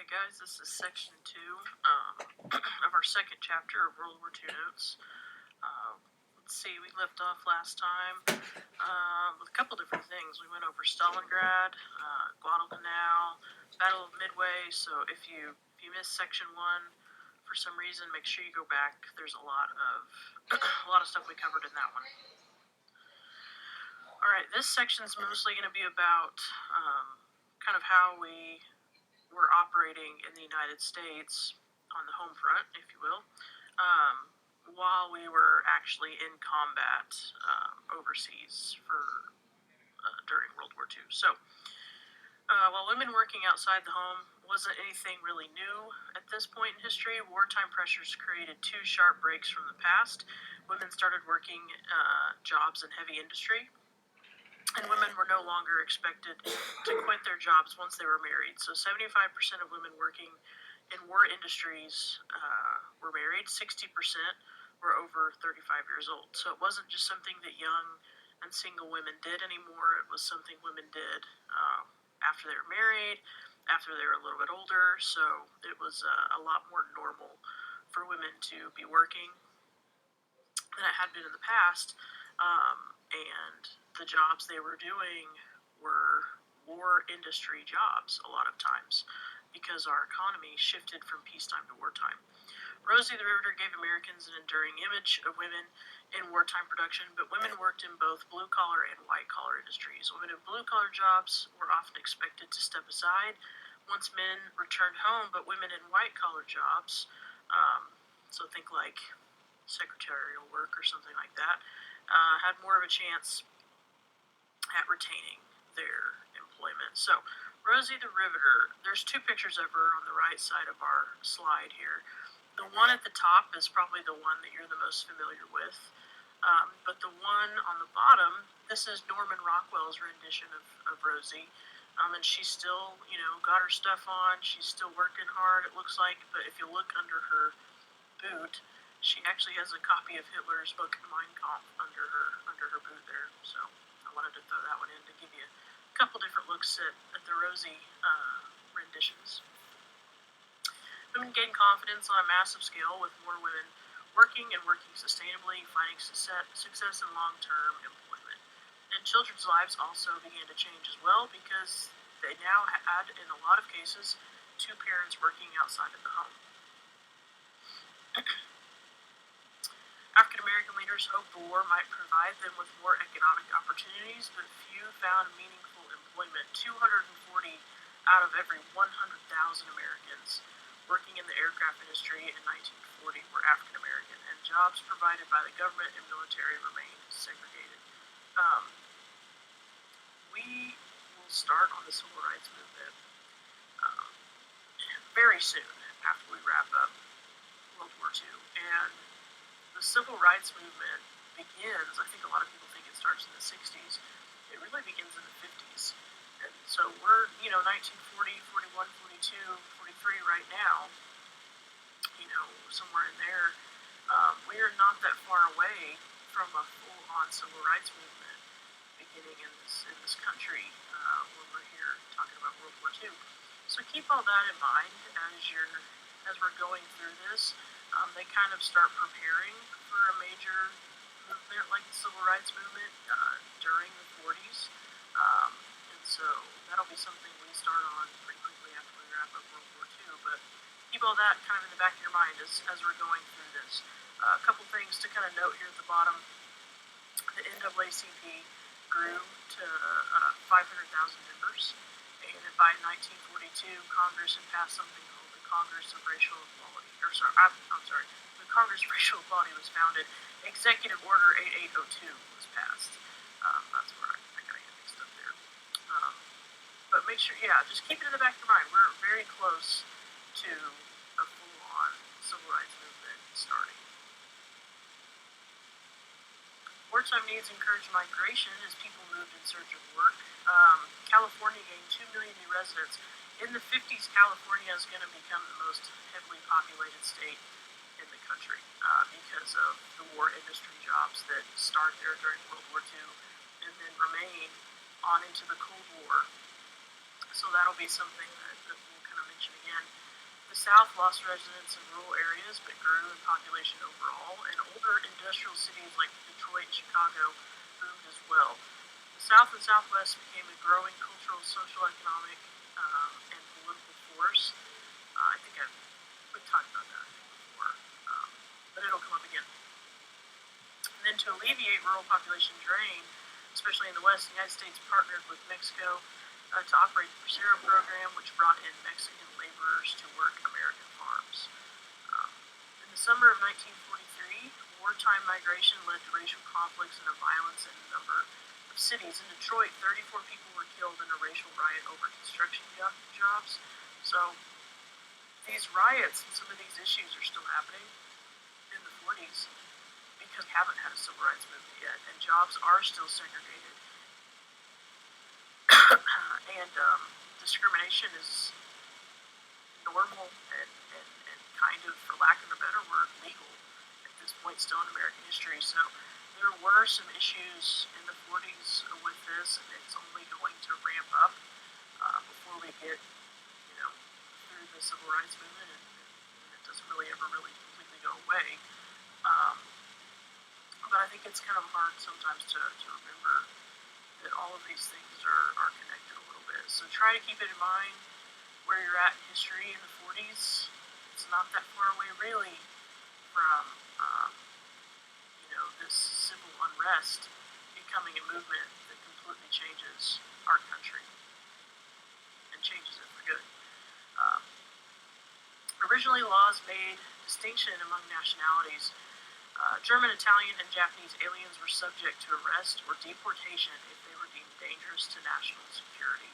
guys, this is section 2 of our second chapter of World War II notes. Let's see, we left off last time with a couple different things. We went over Stalingrad, Guadalcanal, Battle of Midway. So if you missed section 1 for some reason, make sure you go back. There's a lot of stuff we covered in that one. All right, this section is mostly going to be about kind of how we were operating in the United States on the home front, if you will, while we were actually in combat overseas for during World War II. So, while women working outside the home wasn't anything really new at this point in history, wartime pressures created two sharp breaks from the past. Women started working jobs in heavy industry, and women were no longer expected to quit their jobs once they were married. So 75% of women working in war industries were married. 60% were over 35 years old. So it wasn't just something that young and single women did anymore. It was something women did after they were married, after they were a little bit older. So it was a lot more normal for women to be working than it had been in the past. And the jobs they were doing were war industry jobs a lot of times because our economy shifted from peacetime to wartime. Rosie the Riveter gave Americans an enduring image of women in wartime production, but women worked in both blue-collar and white-collar industries. Women in blue-collar jobs were often expected to step aside once men returned home, but women in white-collar jobs, so think like secretarial work or something like that, had more of a chance at retaining their employment. So, Rosie the Riveter, there's two pictures of her on the right side of our slide here. The one at the top is probably the one that you're the most familiar with. But the one on the bottom, this is Norman Rockwell's rendition of Rosie. And she's still, got her stuff on. She's still working hard, it looks like. But if you look under her boot, she actually has a copy of Hitler's book Mein Kampf under her boot there. So I wanted to throw that one in to give you a couple different looks at the Rosie renditions. Women gained confidence on a massive scale with more women working and working sustainably, finding success in long-term employment. And children's lives also began to change as well because they now had, in a lot of cases, two parents working outside of the home. African American leaders hoped the war might provide them with more economic opportunities, but few found meaningful employment. 240 out of every 100,000 Americans working in the aircraft industry in 1940 were African American, and jobs provided by the government and military remained segregated. We will start on the civil rights movement very soon after we wrap up World War II, and the civil rights movement begins, I think a lot of people think it starts in the 60s. It really begins in the 50s. And so we're, 1940, 41, 42, 43 right now, somewhere in there. We are not that far away from a full-on civil rights movement beginning in this country when we're here talking about World War II. So keep all that in mind as we're going through this. They kind of start preparing for a major movement like the Civil Rights Movement during the 40s. And so that'll be something we start on pretty quickly after we wrap up World War II. But keep all that kind of in the back of your mind as we're going through this. A couple things to kind of note here at the bottom. The NAACP grew to 500,000 members. And by 1942, Congress had passed something called the Congress of Racial Equality. The Congress of Racial Equality was founded. Executive Order 8802 was passed. That's where I gotta get mixed up there. But make sure, just keep it in the back of your mind. We're very close to a full-on civil rights movement starting. Wartime needs encouraged migration as people moved in search of work. California gained 2 million new residents. In the 50s, California is going to become the most heavily populated state in the country because of the war industry jobs that start there during World War II and then remain on into the Cold War. So that'll be something that we'll kind going to mention again. The South lost residents in rural areas but grew in population overall, and older industrial cities like Detroit and Chicago boomed as well. The South and Southwest became a growing cultural, social, economic, and political force. I think we've talked about that before, but it'll come up again. And then to alleviate rural population drain, especially in the West, the United States partnered with Mexico to operate the Bracero program, which brought in Mexican laborers to work American farms. Um, in the summer of 1943, wartime migration led to racial conflicts and violence in a number of cities. In Detroit, 34 people were killed in a racial riot over construction jobs. So these riots and some of these issues are still happening in the 40s because we haven't had a civil rights movement yet, and jobs are still segregated. And discrimination is normal and kind of, for lack of a better word, legal at this point still in American history. So there were some issues in the 40s with this, and it's only going to ramp up before we get, through the civil rights movement, and it doesn't really ever really completely go away. But I think it's kind of hard sometimes to remember that all of these things are connected a little bit. So try to keep it in mind where you're at in history in the 40s. It's not that far away, really, from, this civil unrest becoming a movement that completely changes our country and changes it for good. Originally, laws made distinction among nationalities. German, Italian, and Japanese aliens were subject to arrest or deportation if they were deemed dangerous to national security.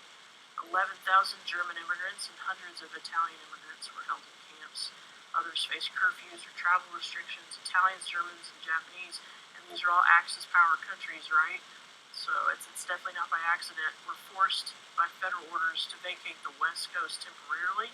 11,000 German immigrants and hundreds of Italian immigrants were held in camps. Others faced curfews or travel restrictions. Italians, Germans, and Japanese, and these are all Axis power countries, right? So it's definitely not by accident. Were forced by federal orders to vacate the West Coast temporarily.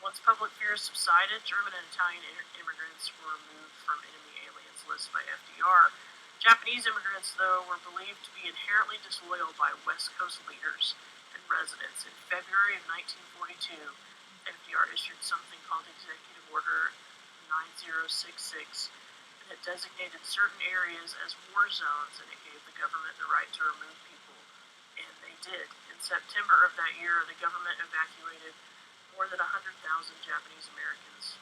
Once public fears subsided, German and Italian immigrants were removed from enemy aliens list by FDR. Japanese immigrants, though, were believed to be inherently disloyal by West Coast leaders and residents. In February of 1942, FDR issued something called Executive Order 9066, and it designated certain areas as war zones, and it gave the government the right to remove people, and they did. In September of that year, the government evacuated more than 100,000 Japanese Americans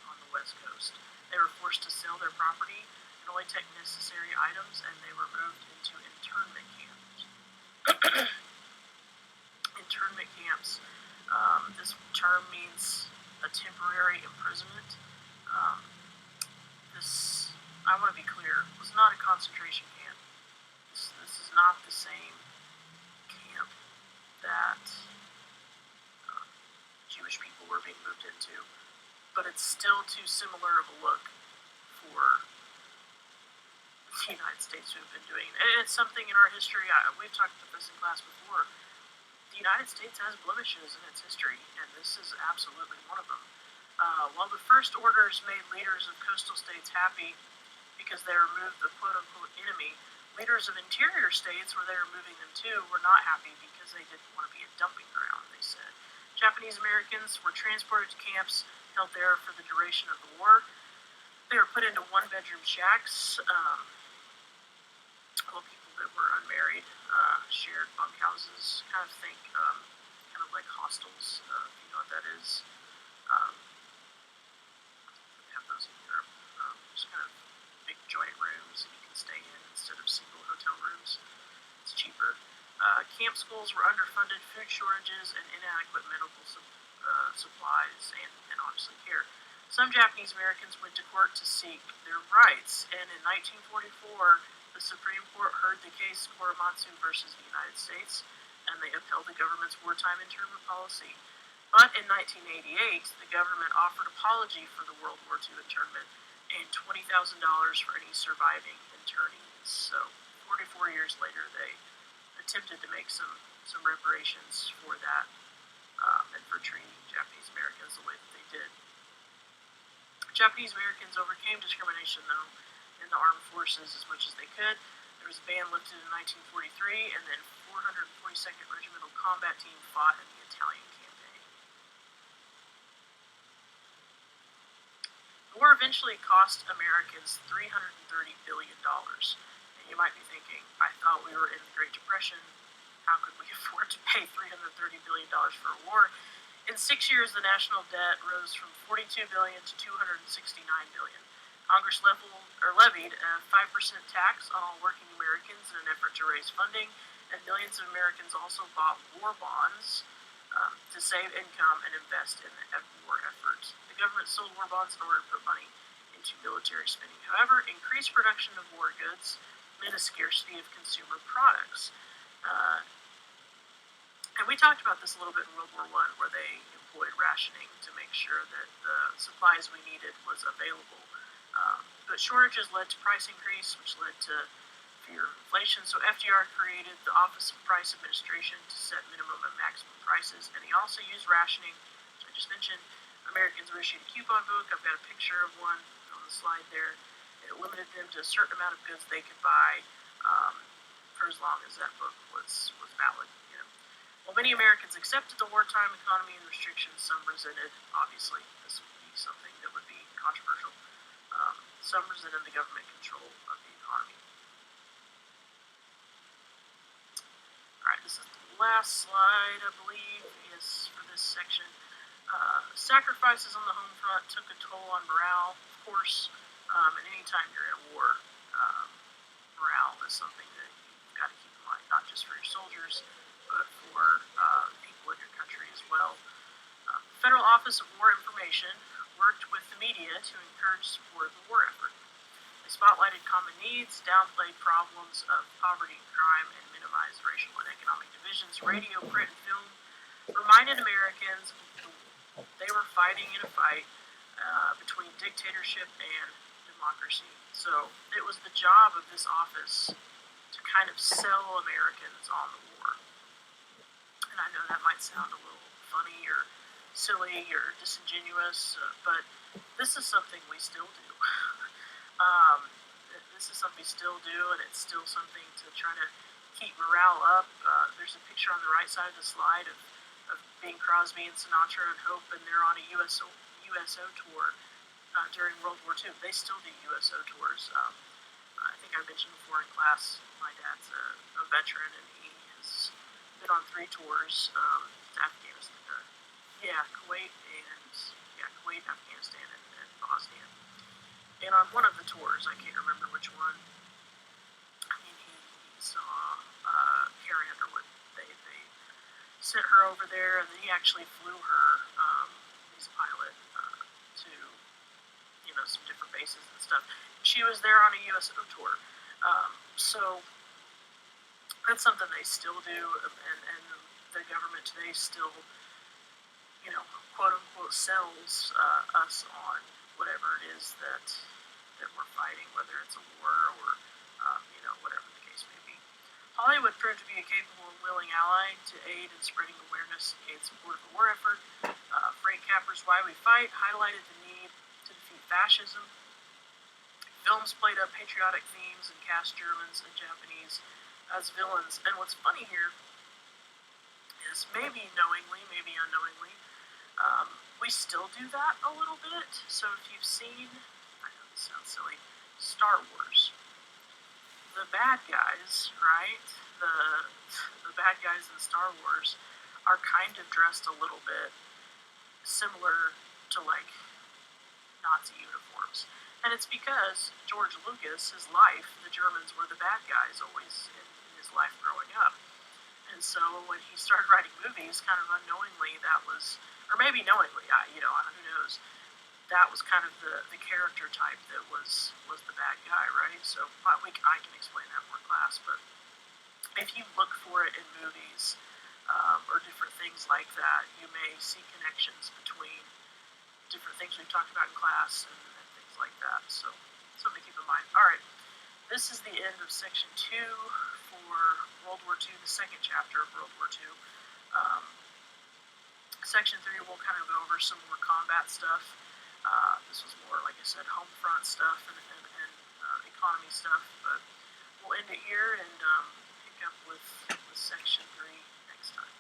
on the West Coast. They were forced to sell their property and only take necessary items, and they were moved into internment camps. Internment camps. This term means a temporary imprisonment. This, I want to be clear, was not a concentration camp. This is not the same camp that Jewish people were being moved into, but it's still too similar of a look for the United States to have been doing. And it's something in our history, we've talked about this in class before. The United States has blemishes in its history, and this is absolutely one of them. While the first orders made leaders of coastal states happy because they removed the quote-unquote enemy, leaders of interior states, where they were moving them to, were not happy because they didn't want to be a dumping ground, they said. Japanese Americans were transported to camps held there for the duration of the war. They were put into one-bedroom shacks. All people that were unmarried shared bunkhouses. Kind of think, kind of like hostels, if you know what that is. They have those in Europe. Just kind of big joint rooms that you can stay in instead of single hotel rooms. It's cheaper. Camp schools were underfunded, food shortages, and inadequate medical supplies, and honestly care. Some Japanese Americans went to court to seek their rights, and in 1944, the Supreme Court heard the case Korematsu versus the United States, and they upheld the government's wartime internment policy. But in 1988, the government offered apology for the World War II internment and $20,000 for any surviving internees. So 44 years later, they attempted to make some reparations for that, and for treating Japanese Americans the way that they did. Japanese Americans overcame discrimination, though, in the armed forces as much as they could. There was a ban lifted in 1943, and then 442nd Regimental Combat Team fought in the Italian Campaign. The war eventually cost Americans $330 billion. And you might be thinking, I thought we were in the Great Depression. How could we afford to pay $330 billion for a war? In 6 years, the national debt rose from $42 billion to $269 billion. Congress levied a 5% tax on all working Americans in an effort to raise funding, and millions of Americans also bought war bonds to save income and invest in the war effort. The government sold war bonds in order to put money into military spending. However, increased production of war goods meant a scarcity of consumer products. And we talked about this a little bit in World War I, where they employed rationing to make sure that the supplies we needed was available. But shortages led to price increase, which led to fear of inflation. So FDR created the Office of Price Administration to set minimum and maximum prices, and he also used rationing, which I just mentioned. Americans were issued a coupon book. I've got a picture of one on the slide there. It limited them to a certain amount of goods they could buy for as long as that book was valid. While many Americans accepted the wartime economy and restrictions, some resented, obviously, this would be something that would be controversial. Some resented the government control of the economy. Alright, this is the last slide, I believe, is for this section. Sacrifices on the home front took a toll on morale, of course, and anytime you're in a war, morale is something that you've got to keep in mind, not just for your soldiers, but for people in your country as well. The Federal Office of War Information worked with the media to encourage support of the war effort. They spotlighted common needs, downplayed problems of poverty and crime, and minimized racial and economic divisions. Radio, print, and film reminded Americans they were fighting in a fight between dictatorship and democracy. So it was the job of this office to kind of sell Americans on the war. And I know that might sound a little funny or silly or disingenuous, but this is something we still do. This is something we still do, and it's still something to try to keep morale up. There's a picture on the right side of the slide of Bing Crosby and Sinatra and Hope, and they're on a USO tour during World War II. They still do USO tours. I think I mentioned before in class, my dad's a veteran, and he has been on 3 tours to Afghanistan. Kuwait, Afghanistan, and Bosnia. And on one of the tours, I can't remember which one, he saw Carrie Underwood. They sent her over there, and then he actually flew her, he's a pilot, to, some different bases and stuff. She was there on a USO tour. So that's something they still do, and the government today still, quote unquote, sells us on whatever it is that we're fighting, whether it's a war or whatever the case may be. Hollywood proved to be a capable and willing ally to aid in spreading awareness and support of the war effort. Frank Capra's Why We Fight highlighted the need to defeat fascism. Films played up patriotic themes and cast Germans and Japanese as villains. And what's funny here is maybe knowingly, maybe unknowingly, we still do that a little bit. So if you've seen, I know this sounds silly, Star Wars, the bad guys, right? The bad guys in Star Wars are kind of dressed a little bit similar to like Nazi uniforms. And it's because George Lucas, his life, the Germans were the bad guys always in his life growing up. And so when he started writing movies, kind of unknowingly, that was, or maybe knowingly, who knows, that was kind of the character type that was the bad guy, right? So I can explain that more in class, but if you look for it in movies or different things like that, you may see connections between different things we've talked about in class and things like that. So something to keep in mind. All right, this is the end of section 2 for World War II, the second chapter of World War II. Section 3, we'll kind of go over some more combat stuff. This was more, like I said, home front stuff and economy stuff, but we'll end it here and pick up with section 3 next time.